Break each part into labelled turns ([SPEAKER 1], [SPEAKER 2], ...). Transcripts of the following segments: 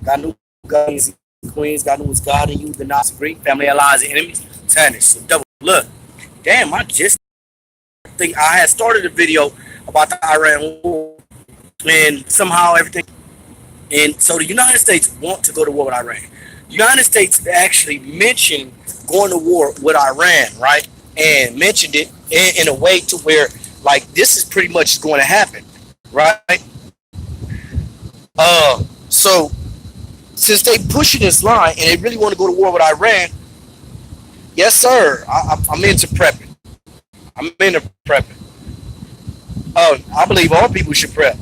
[SPEAKER 1] God knew kings and queens. God knew was God and you, the not agree. Family allies and enemies. Tennis. So double look. Damn, I just think I had started a video about the Iran war and somehow everything. And so the United States want to go to war with Iran. The United States actually mentioned going to war with Iran, right? And mentioned it in a way to where like this is pretty much going to happen, right? So since they pushing this line and they really want to go to war with Iran, yes, sir, I'm into prepping. I'm into prepping. I believe all people should prep.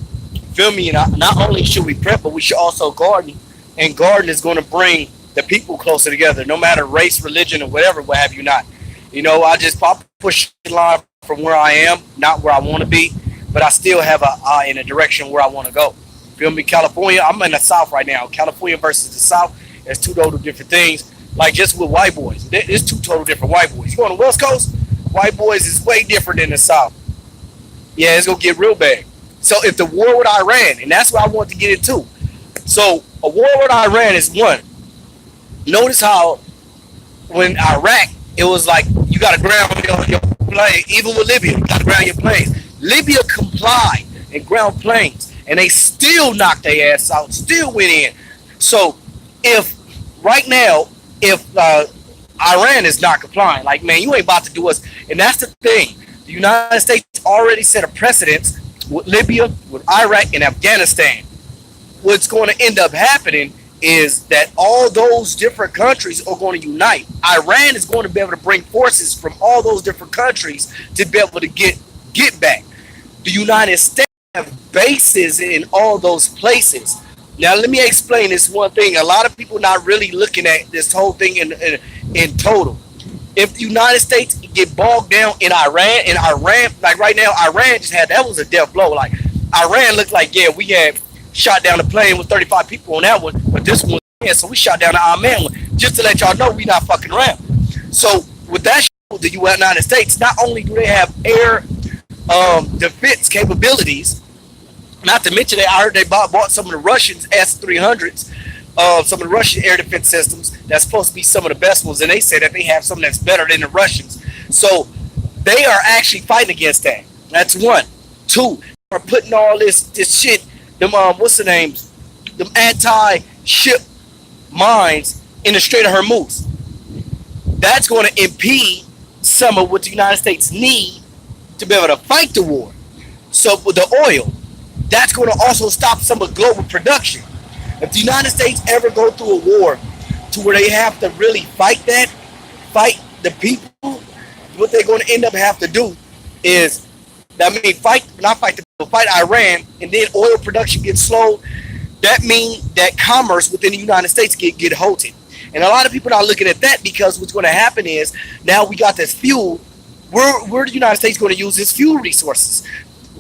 [SPEAKER 1] Feel me? And not only should we prep, but we should also garden. And garden is going to bring the people closer together, no matter race, religion, or whatever, what have you not. You know, I just pop push the line from where I am, not where I want to be, but I still have a eye in a direction where I want to go. Feel me? California, I'm in the South right now. California versus the South is two total different things. Like just with white boys, it's two total different white boys. You go on the West Coast, white boys is way different than the South. Yeah, it's gonna get real bad. So if the war with Iran, and that's what I want to get into. So a war with Iran is one. Notice how when Iraq, it was like you got to ground your plane. Even with Libya, you got to ground your planes. Libya complied and ground planes, and they still knocked their ass out, still went in. So if right now, if Iran is not complying, like man, you ain't about to do us, and that's the thing. The United States already set a precedence with Libya, with Iraq, and Afghanistan. What's going to end up happening is that all those different countries are going to unite. Iran is going to be able to bring forces from all those different countries to be able to get back. The United States have bases in all those places. Now, let me explain this one thing. A lot of people not really looking at this whole thing in total. If the United States get bogged down in Iran, like right now, Iran just had, that was a death blow. Like, Iran looked like, yeah, we had shot down a plane with 35 people on that one, but this one, yeah, so we shot down the Iran one. Just to let y'all know, we not fucking around. So, with that, the United States, not only do they have air defense capabilities, not to mention that I heard they bought some of the Russians S-300s, some of the Russian air defense systems that's supposed to be some of the best ones, and they say that they have something that's better than the Russians. So they are actually fighting against that. That's one. Two, are putting all this shit, them what's the names, them anti-ship mines in the Strait of Hormuz. That's going to impede some of what the United States need to be able to fight the war. So with the oil, that's going to also stop some of global production. If the United States ever go through a war to where they have to really fight the people, what they're going to end up have to do is, fight Iran, and then oil production gets slowed. That means that commerce within the United States get halted. And a lot of people are not looking at that, because what's going to happen is now we got this fuel. Where the United States going to use its fuel resources?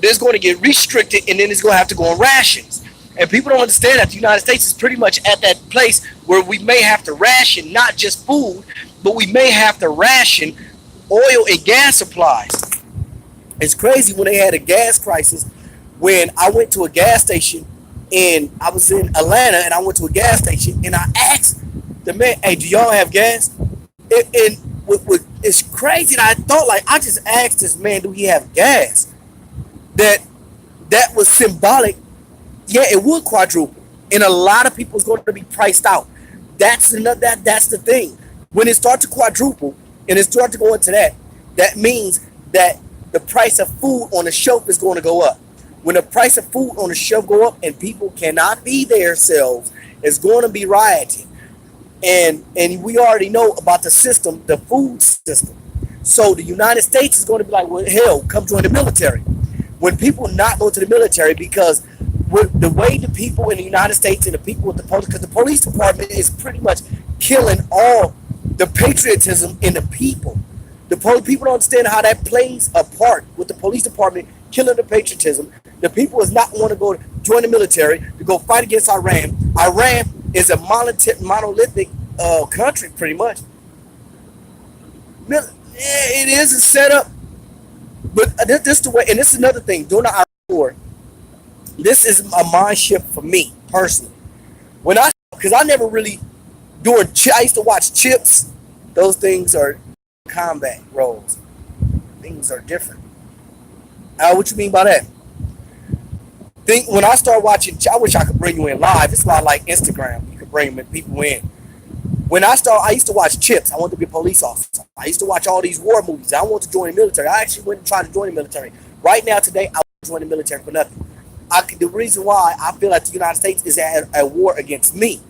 [SPEAKER 1] It's going to get restricted, and then it's going to have to go on rations. And people don't understand that the United States is pretty much at that place where we may have to ration not just food, but we may have to ration oil and gas supplies. It's crazy when they had a gas crisis. When I went to a gas station, and I was in Atlanta, and I went to a gas station, and I asked the man, "Hey, do y'all have gas?" It's crazy. And I thought, like, I just asked this man, "Do he have gas?" That was symbolic. Yeah, it would quadruple, and a lot of people is going to be priced out. That's the thing. When it starts to quadruple and it starts to go into that, that means that the price of food on the shelf is going to go up. When the price of food on the shelf go up and people cannot feed themselves, it's going to be rioting. And we already know about the system, the food system. So the United States is going to be like, well, hell, come join the military. When people not go to the military, because with the way the people in the United States and the people with the police, because the police department is pretty much killing all the patriotism in the people. The people don't understand how that plays a part with the police department killing the patriotism. The people is not want to go join the military to go fight against Iran. Iran is a monolithic country, pretty much. It is a setup, but this the way. And this is another thing. During the Iraq War, this is a mind shift for me personally. When I because I never really I used to watch Chips. Those things are combat roles. Things are different. What you mean by that? Think when I start watching, I wish I could bring you in live. It's a lot like Instagram. You could bring people in. When I used to watch Chips. I wanted to be a police officer. I used to watch all these war movies. I wanted to join the military. I actually went and tried to join the military. Right now, today, I wouldn't join the military for nothing. The reason why I feel like the United States is at a war against me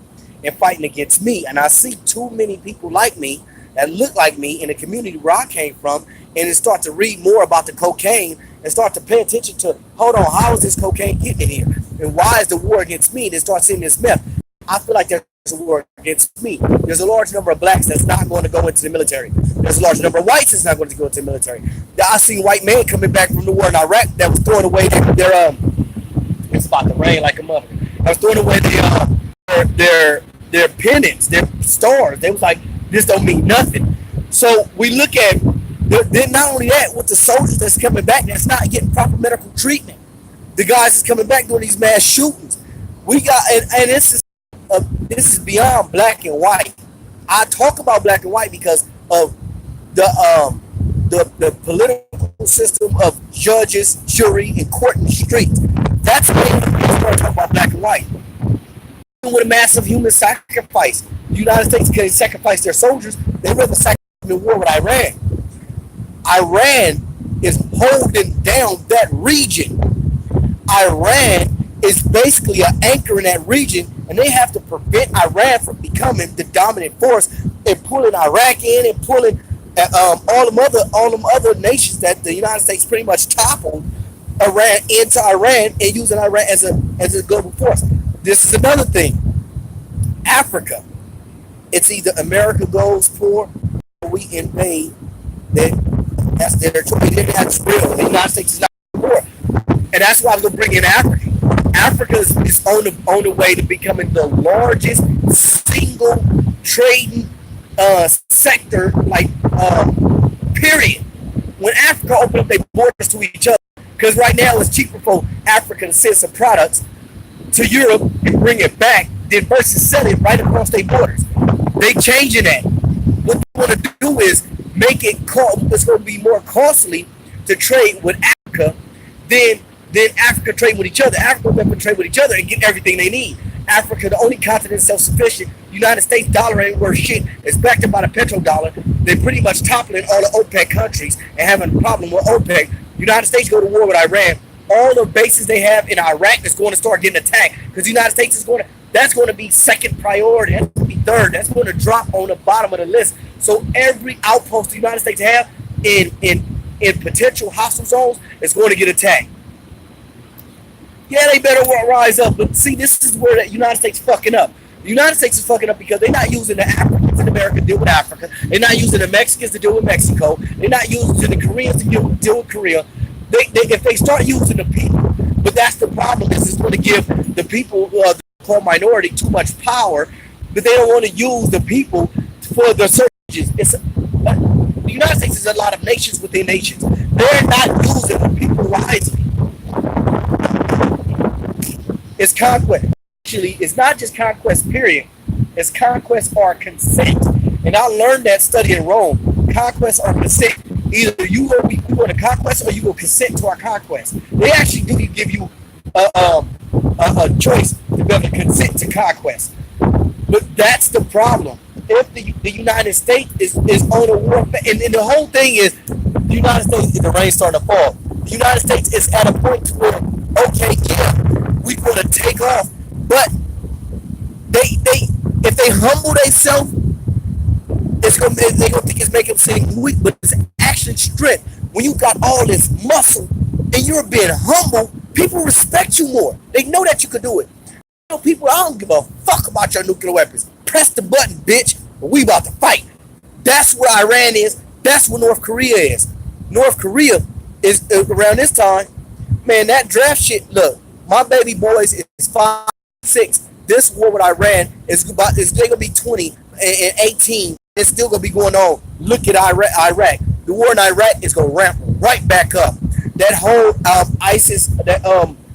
[SPEAKER 1] and fighting against me, and I see too many people like me that look like me in the community where I came from, and then start to read more about the cocaine and start to pay attention to, hold on, how is this cocaine getting in here? And why is the war against me? Then start seeing this meth. I feel like there's a war against me. There's a large number of blacks that's not going to go into the military. There's a large number of whites that's not going to go into the military. I seen white men coming back from the war in Iraq that was throwing away their it's about to rain like a mother. I was throwing away their pennants, their stars. They was like, this don't mean nothing. So we look at then not only that, with the soldiers that's coming back, that's not getting proper medical treatment. The guys that's coming back doing these mass shootings. We got and this is beyond black and white. I talk about black and white because of the political system of judges, jury, and court and street. That's when we start talking about black and white. With a massive human sacrifice, the United States can sacrifice their soldiers. They rather sacrifice in the war with Iran. Iran is holding down that region. Iran is basically an anchor in that region, and they have to prevent Iran from becoming the dominant force and pulling Iraq in and pulling all them other nations that the United States pretty much toppled Iran into Iran and using Iran as a global force. This is another thing. Africa. It's either America goes for or we invade. That's their choice. That's real. The United States is not war. And that's why I'm going to bring in Africa. Africa is on the way to becoming the largest single trading sector, period. When Africa opened up their borders to each other, because right now it's cheaper for Africa to send some products to Europe and bring it back than versus sell it right across their borders. They changing that. What they want to do is make it it's going to be more costly to trade with Africa than Africa trade with each other. Africa will trade with each other and get everything they need. Africa, the only continent self-sufficient. United States dollar ain't worth shit. It's backed up by the petrodollar. They're pretty much toppling all the OPEC countries and having a problem with OPEC. United States go to war with Iran. All the bases they have in Iraq is going to start getting attacked because the United States that's going to be second priority. That's going to be third. That's going to drop on the bottom of the list. So every outpost the United States have in potential hostile zones is going to get attacked. Yeah, they better rise up. But see, this is where the United States fucking up. The United States is fucking up because they're not using the Africans in America to deal with Africa. They're not using the Mexicans to deal with Mexico. They're not using the Koreans to deal with Korea. If they start using the people, but that's the problem, is it's going to give the people, the core minority, too much power, but they don't want to use the people for the surges. The United States is a lot of nations within nations. They're not using the people wisely. It's conquest. Actually, it's not just conquest, period. It's conquest or consent. And I learned that studying Rome. Conquest or consent. Either you go to conquest or you go consent to our conquest. They actually do give you a choice to be able to consent to conquest. But that's the problem. If the United States is on a warfare, and the whole thing is, the United States, the rain starting to fall. The United States is at a point where, okay, yeah, we're going to take off, but if they humble themselves, they're gonna think it's making them seem weak, but it's actually strength. When you got all this muscle and you're being humble, people respect you more. They know that you could do it. People, I don't give a fuck about your nuclear weapons. Press the button, bitch. We about to fight. That's where Iran is. That's where North Korea is. North Korea is around this time. Man, that draft shit. Look, my baby boys is 5, 6. This war with Iran is they're gonna be 20 and 18. It's still gonna be going on. Look at Iraq. The war in Iraq is gonna ramp right back up. That whole ISIS, that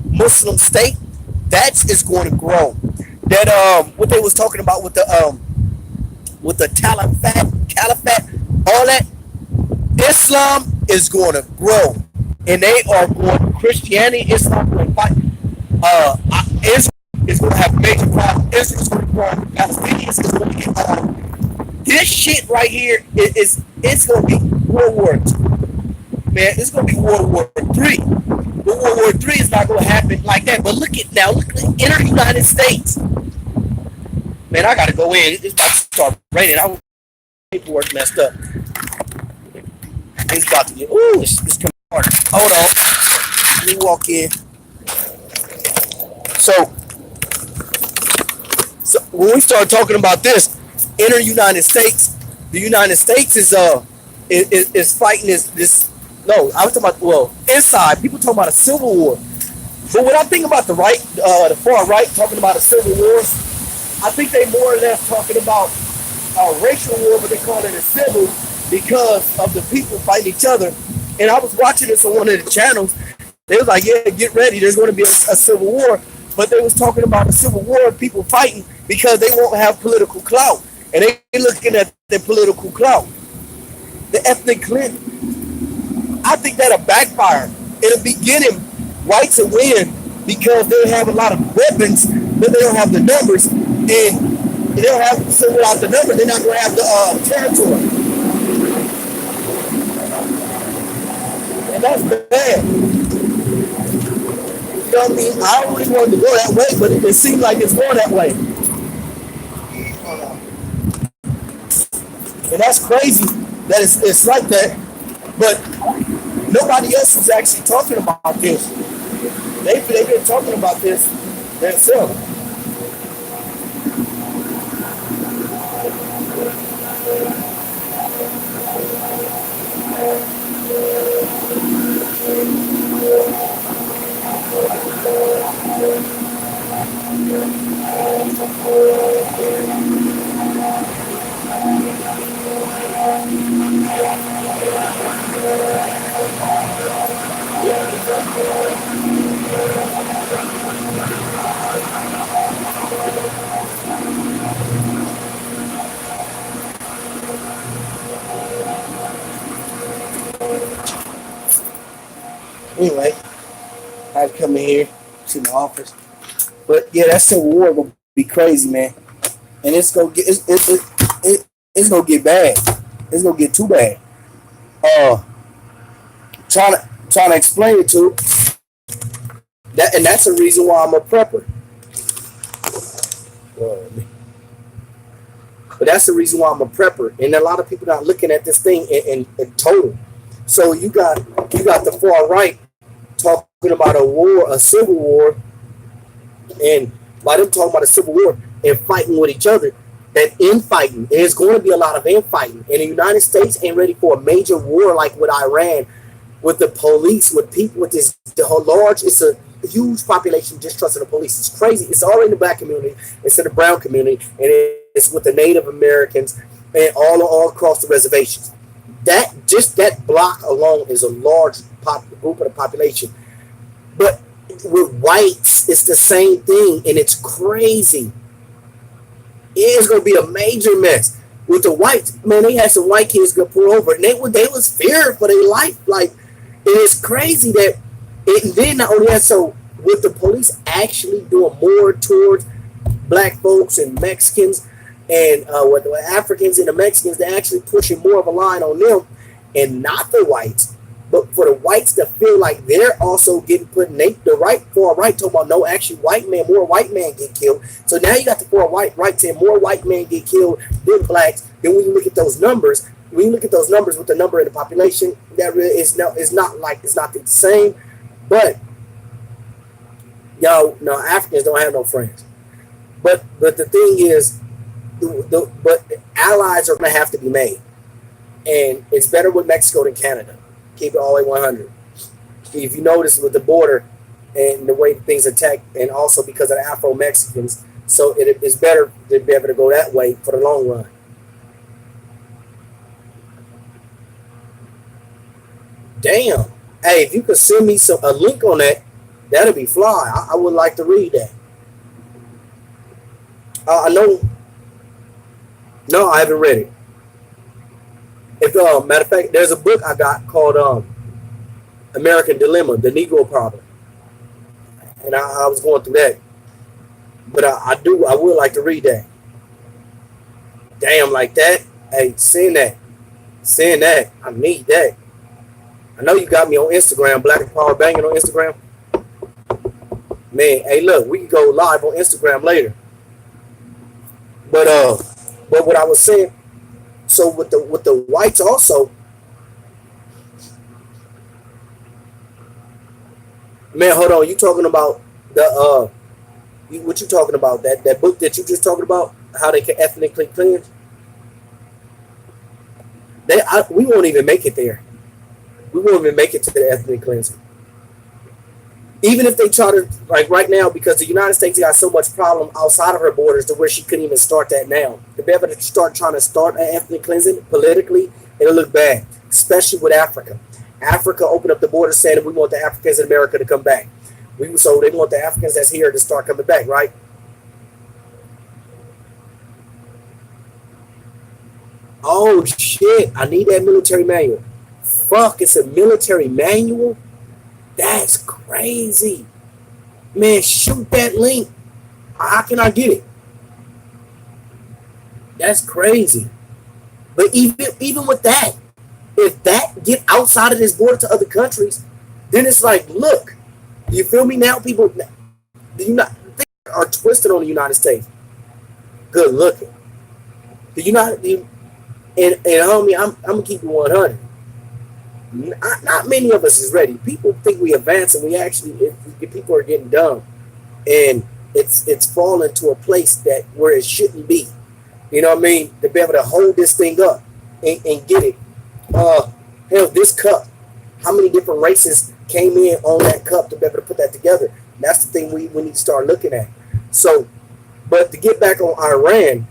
[SPEAKER 1] Muslim state, is going to grow. that what they was talking about with the caliphate, all that. Islam is going to grow, and they are going. Christianity, Islam, going to fight. Israel is going to have major problems. Israel is going to grow. Palestinians is going to get this shit right here is it's going to be World War II. Man, it's going to be World War III. But World War III is not going to happen like that. But look at now, look at the inner United States. Man, I got to go in. It's about to start raining. I paperwork messed up. It's about to get. Ooh, it's coming harder. Hold on. Let me walk in. So when we start talking about this, inner United States, the United States is fighting this. No, I was talking about inside. People talking about a civil war. But when I think about the right, the far right talking about a civil war, I think they more or less talking about a racial war, but they call it a civil because of the people fighting each other. And I was watching this on one of the channels. They was like, yeah, get ready. There's going to be a civil war. But they was talking about a civil war of people fighting because they won't have political clout. And they looking at their political clout. The ethnic cleansing. I think that'll backfire. In the beginning, whites will win because they have a lot of weapons, but they don't have the numbers. And they don't have, so without the numbers, they're not going to have the territory. And that's bad. You know what I mean? I don't really want to go that way, but it seems like it's going that way. And that's crazy that it's like that. But nobody else is actually talking about this. They've been talking about this themselves. Anyway, I had to come in here to the office. But yeah, that civil war gonna be crazy, man. And it's gonna get bad. It's gonna get too bad. Trying to explain it to that, and that's the reason why I'm a prepper. But that's the reason why I'm a prepper, and a lot of people not looking at this thing in total. So you got the far right talking about a war, a civil war, and by them talking about a civil war and fighting with each other, and infighting. There's going to be a lot of infighting, and the United States ain't ready for a major war like with Iran, with the police, with people, with this the whole large. It's a huge population distrust of the police. It's crazy. It's already in the black community, it's in the brown community, and it's with the Native Americans and all across the reservations. That block alone is a large group of the population. But with whites, it's the same thing, and it's crazy. It's gonna be a major mess with the whites. Man, they had some white kids get pulled over, and they was fearing for their life. Like, it is crazy that. And then not only that, so with the police actually doing more towards black folks and Mexicans and with the Africans and the Mexicans, they're actually pushing more of a line on them and not the whites. But for the whites to feel like they're also getting put in the far right talking about no, actually more white men get killed. So now you got the far right saying more white men get killed than blacks. Then when you look at those numbers, with the number in the population, that really is not the same. But Africans don't have no friends. But the thing is, but allies are going to have to be made, and it's better with Mexico than Canada. Keep it all the way 100. If you notice with the border and the way things attack, and also because of the Afro-Mexicans, so it's better to be able to go that way for the long run. Damn. Hey, if you could send me a link on that, that'd be fly. I would like to read that.
[SPEAKER 2] I know. No, I haven't read it. If matter of fact, there's a book I got called American Dilemma: The Negro Problem, and I was going through that. But I would like to read that. Damn, like that. Hey, seeing that, I need that. I know you got me on Instagram, Black Power Banging on Instagram. Man, hey, look, we can go live on Instagram later. But but what I was saying, so with the whites also, man, hold on, you talking about the what you talking about? That book that you just talking about, how they can ethnically cleanse? We won't even make it there. We won't even make it to the ethnic cleansing. Even if they try to, like right now, because the United States got so much problem outside of her borders to where she couldn't even start that now. If they ever start trying to start an ethnic cleansing politically, it'll look bad, especially with Africa. Africa opened up the border saying that we want the Africans in America to come back. So they want the Africans that's here to start coming back, right? Oh shit! I need that military manual. Fuck! It's a military manual. That's crazy, man. Shoot that link. How can I get it? That's crazy. But even with that, if that get outside of this border to other countries, then it's like, look, you feel me now? People, the United they are twisted on the United States. Good looking. The United and homie, I'm gonna keep it 100. Not many of us is ready. People think we advance, and we actually people are getting dumb, and it's falling to a place that where it shouldn't be. You know what I mean? To be able to hold this thing up and get it. Hell, this cup. How many different races came in on that cup to be able to put that together? And that's the thing we need to start looking at. So, but to get back on Iran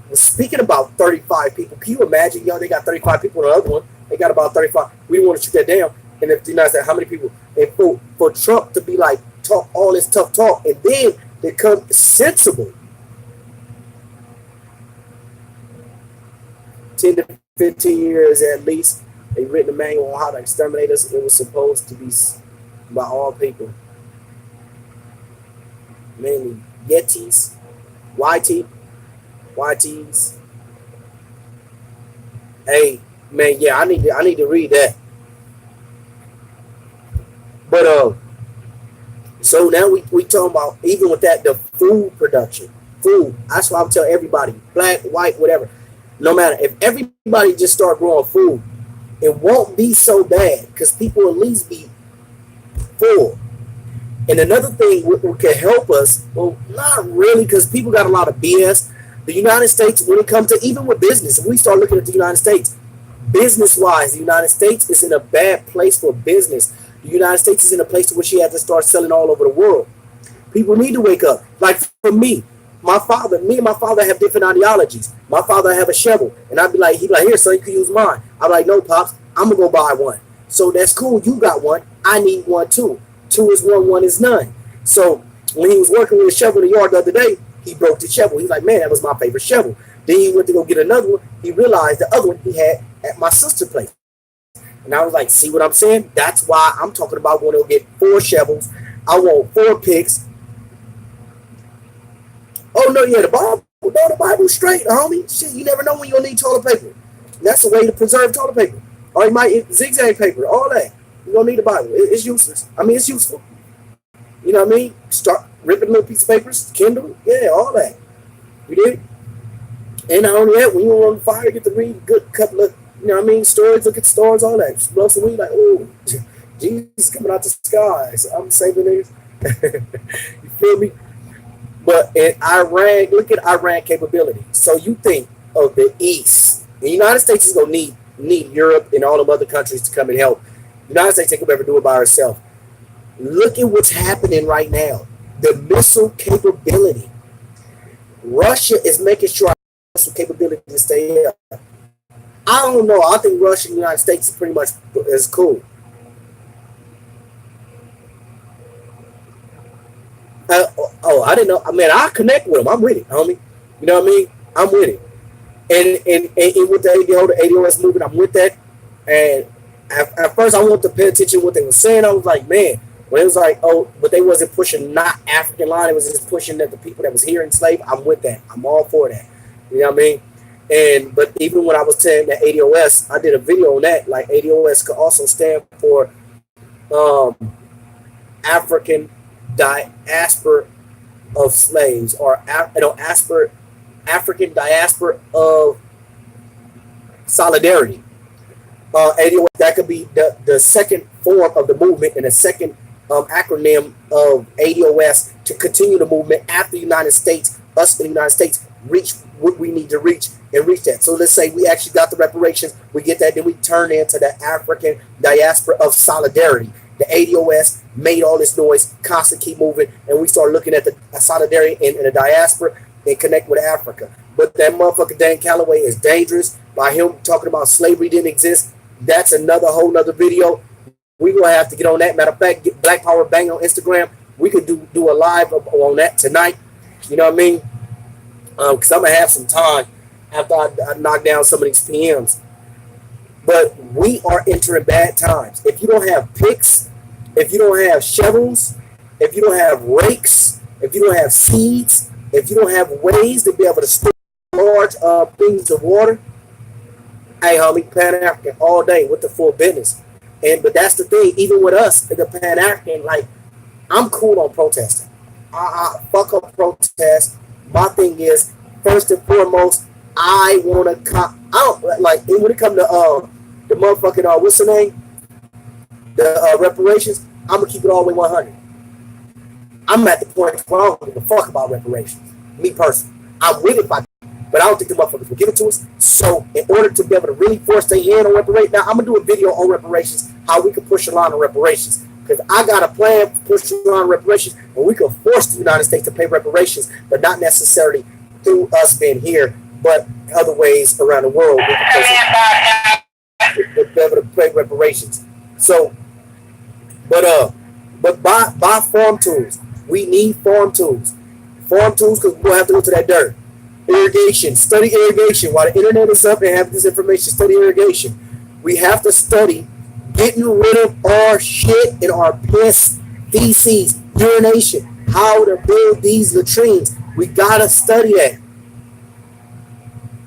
[SPEAKER 2] was speaking about 35 people. Can you imagine? Yo, they got 35 people in the other one. They got about 35. We didn't want to shoot that down. And if the United States, how many people? And for Trump to be like, talk all this tough talk, and then they come sensible. 10 to 15 years at least, they written a manual on how to exterminate us. It was supposed to be by all people. Mainly Yetis, YTs. Hey, man, yeah, I need to read that. But so now we talking about even with that the food production, food. That's why I tell everybody, black, white, whatever. No matter if everybody just start growing food, it won't be so bad because people will at least be full. And another thing what can help us, well, not really, because people got a lot of BS. The United States, when it comes to even with business, if we start looking at the United States, business wise, the United States is in a bad place for business. The United States is in a place where she had to start selling all over the world. People need to wake up. Like for me and my father have different ideologies. My father have a shovel, and I'd be like, he'd be like, here, son, you can use mine. I'm like, no, pops, I'm gonna go buy one. So that's cool. You got one. I need one too. Two is one, one is none. So when he was working with a shovel in the yard the other day, he broke the shovel. He's like, man, that was my favorite shovel. Then he went to go get another one. He realized the other one he had at my sister's place. And I was like, see what I'm saying? That's why I'm talking about going to get 4 shovels. I want 4 picks. Oh, no, yeah, the Bible's straight, homie. Shit, you never know when you'll need toilet paper. And that's the way to preserve toilet paper. Or you might zigzag paper, all that. You don't need the Bible. It's useless. I mean, it's useful. You know what I mean? Start ripping little piece of papers, Kindle, yeah, all that. You did? And not only that, when you're on fire, you get to read a good couple of, you know what I mean, stories, look at stars, all that. Blow some weed, like, ooh, Jesus coming out the sky. So I'm saving niggas. You feel me? But in Iran, look at Iran capability. So you think of the East. The United States is going to need Europe and all them other countries to come and help. The United States ain't going to ever do it by herself. Look at what's happening right now. The missile capability. Russia is making sure our missile capability to stay up. I don't know. I think Russia and the United States is pretty much is cool. Uh, Oh, I didn't know. I mean, I connect with them. I'm with it, homie. You know what I mean? I'm with it. And with the ADOS movement, I'm with that. And at first, I wanted to pay attention to what they were saying. I was like, man, when it was like, oh, but they wasn't pushing not African line. It was just pushing that the people that was here enslaved. I'm with that. I'm all for that. You know what I mean? And but even when I was saying that ADOS, I did a video on that. Like ADOS could also stand for African diaspora of slaves, or African diaspora of solidarity. ADOS, that could be the second form of the movement and the second acronym of ADOS to continue the movement after the United States, us in the United States, reach what we need to reach and reach that. So let's say we actually got the reparations, we get that, then we turn into the African diaspora of solidarity. The ADOS made all this noise, constantly keep moving, and we start looking at the solidarity in the diaspora and connect with Africa. But that motherfucker Dan Calloway is dangerous. By him talking about slavery didn't exist, that's another whole nother video. We're gonna have to get on that. Matter of fact, get Black Power Bang on Instagram. We could do a live on that tonight. You know what I mean? Because I'm gonna have some time after I knock down some of these PMs. But we are entering bad times. If you don't have picks, if you don't have shovels, if you don't have rakes, if you don't have seeds, if you don't have ways to be able to store large things of water, hey homie, Pan-African all day with the full business. But that's the thing, even with us, the Pan-African, like, I'm cool on protesting. I fuck up protest. My thing is, first and foremost, I want to, I don't, like, when it comes to the motherfucking, what's the name? The reparations, I'm going to keep it all the way 100. I'm at the point where I don't give a fuck about reparations. Me personally. I'm with it, but I don't think the motherfuckers will give it to us. So in order to be able to really force their hand on reparations, now I'm going to do a video on reparations, how we can push a line on reparations. Because I got a plan for pushing on reparations, and we can force the United States to pay reparations, but not necessarily through us being here, but other ways around the world. We can be able to pay reparations. So, but buy farm tools. We need farm tools. Farm tools, because we'll have to go to that dirt. Irrigation. Study irrigation. While the internet is up and have this information, study irrigation. We have to study getting rid of our shit and our piss, feces, urination, how to build these latrines. We gotta study that.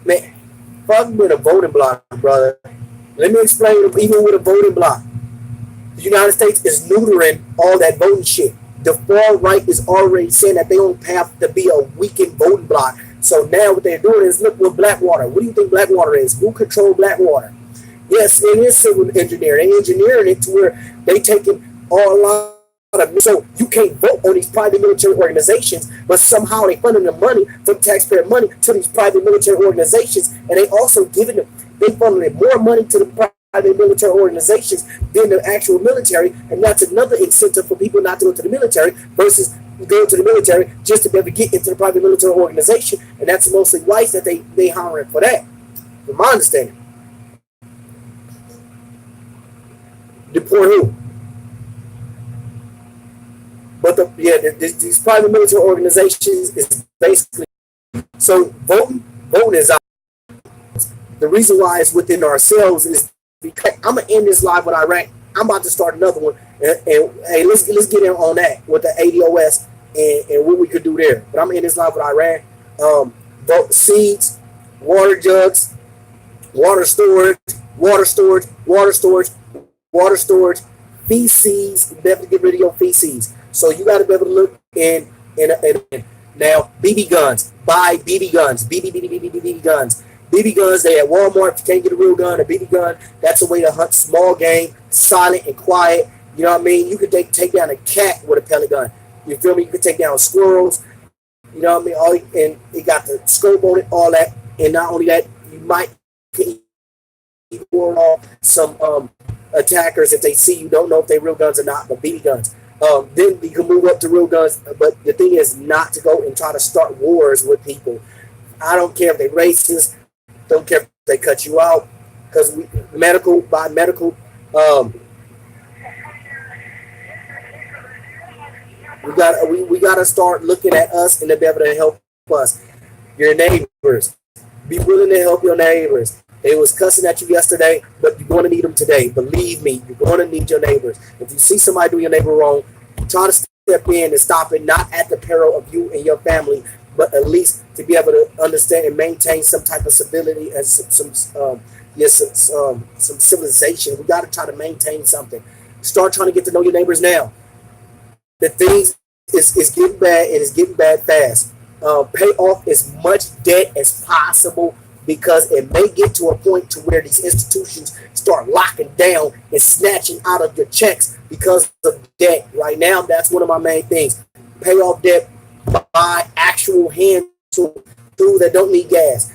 [SPEAKER 2] Man, fuck with a voting block, brother. Let me explain, even with a voting block. The United States is neutering all that voting shit. The far right is already saying that they don't have to be a weakened voting block. So now what they're doing is look with Blackwater. What do you think Blackwater is? Who controls Blackwater? Yes, it is civil engineering. They engineering it to where they taking a lot of, so you can't vote on these private military organizations, but somehow they funding the money from taxpayer money to these private military organizations, and they also giving them, they funding more money to the private military organizations than the actual military, and that's another incentive for people not to go to the military versus go to the military just to be able to get into the private military organization, and that's mostly whites that they hiring for that, from my understanding. Deport who? But these private military organizations is basically, so voting is out. The reason why it's within ourselves is because I'm gonna end this live with Iraq. I'm about to start another one, and hey, let's get in on that with the ADOS and what we could do there. But I'm gonna end this live with Iran. Vote seeds, water jugs, water storage, feces. You have to get rid of your feces. So you got to be able to look in now. BB guns. Buy BB guns. BB guns. BB guns. They at Walmart. If you can't get a real gun, a BB gun. That's a way to hunt small game, silent and quiet. You know what I mean? You could take down a cat with a pellet gun. You feel me? You could take down squirrels. You know what I mean? And it got the scope on it, all that. And not only that, you might ward off some attackers if they see you, don't know if they're real guns or not, but BB guns. Then you can move up to real guns, but the thing is not to go and try to start wars with people. I don't care if they're racist, don't care if they cut you out, because medical, We gotta start looking at us and to be able to help us. Your neighbors. Be willing to help your neighbors. They was cussing at you yesterday, but you're going to need them today. Believe me, you're going to need your neighbors. If you see somebody doing your neighbor wrong, try to step in and stop it, not at the peril of you and your family, but at least to be able to understand and maintain some type of civility and some civilization. We got to try to maintain something. Start trying to get to know your neighbors now. The things is getting bad and it's getting bad fast. Pay off as much debt as possible because it may get to a point to where these institutions start locking down and snatching out of your checks because of debt. Right now, that's one of my main things. Pay off debt, buy actual hand tools that don't need gas.